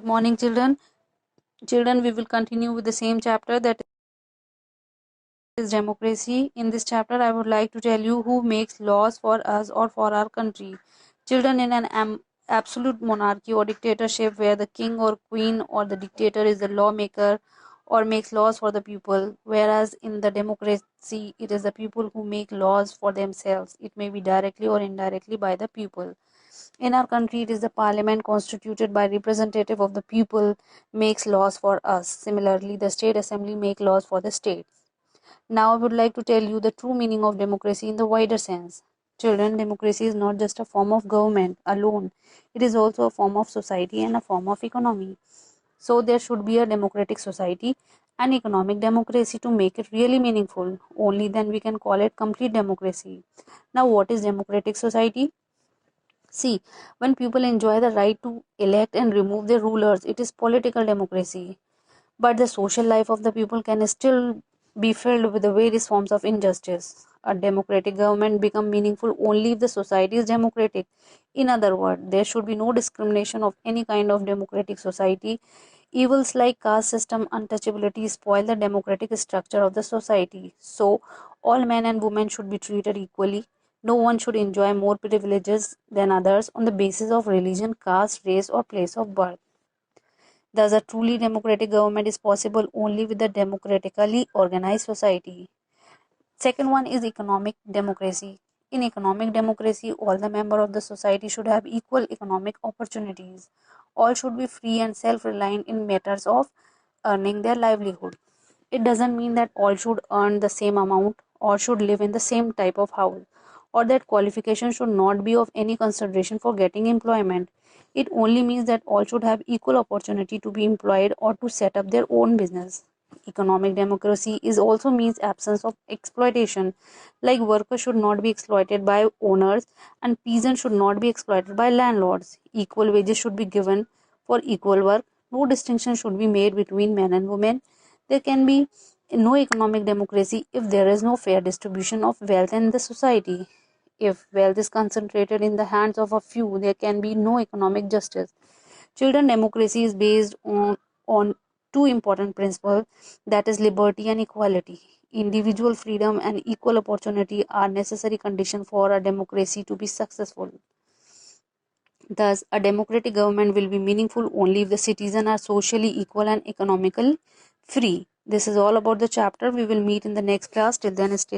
Good morning, children. Children, we will continue with the same chapter, that is democracy. In this chapter, I would like to tell you who makes laws for us or for our country. Children, in an absolute monarchy or dictatorship where the king or queen or the dictator is the lawmaker or makes laws for the people, whereas in the democracy, it is the people who make laws for themselves. It may be directly or indirectly by the people. In our country, it is the parliament constituted by representative of the people makes laws for us. Similarly, the state assembly make laws for the states. Now I would like to tell you the true meaning of democracy in the wider sense. Children, democracy is not just a form of government alone. It is also a form of society and a form of economy. So there should be a democratic society and economic democracy to make it really meaningful. Only then we can call it complete democracy. Now, what is democratic society? See, when people enjoy the right to elect and remove their rulers, it is political democracy. But the social life of the people can still be filled with the various forms of injustice. A democratic government becomes meaningful only if the society is democratic. In other words, there should be no discrimination of any kind of democratic society. Evils like caste system untouchability spoil the democratic structure of the society. So, all men and women should be treated equally. No one should enjoy more privileges than others on the basis of religion, caste, race, or place of birth. Thus, a truly democratic government is possible only with a democratically organized society. Second one is economic democracy. In economic democracy, all the members of the society should have equal economic opportunities. All should be free and self-reliant in matters of earning their livelihood. It doesn't mean that all should earn the same amount or should live in the same type of house, or that qualification should not be of any consideration for getting employment. It only means that all should have equal opportunity to be employed or to set up their own business. Economic democracy is also means absence of exploitation, like workers should not be exploited by owners and peasants should not be exploited by landlords. Equal wages should be given for equal work. No distinction should be made between men and women. There can be no economic democracy if there is no fair distribution of wealth in the society. If wealth is concentrated in the hands of a few, there can be no economic justice. Children democracy is based on two important principles, that is liberty and equality. Individual freedom and equal opportunity are necessary conditions for a democracy to be successful. Thus, a democratic government will be meaningful only if the citizens are socially equal and economically free. This is all about the chapter. We will meet in the next class. Till then, stay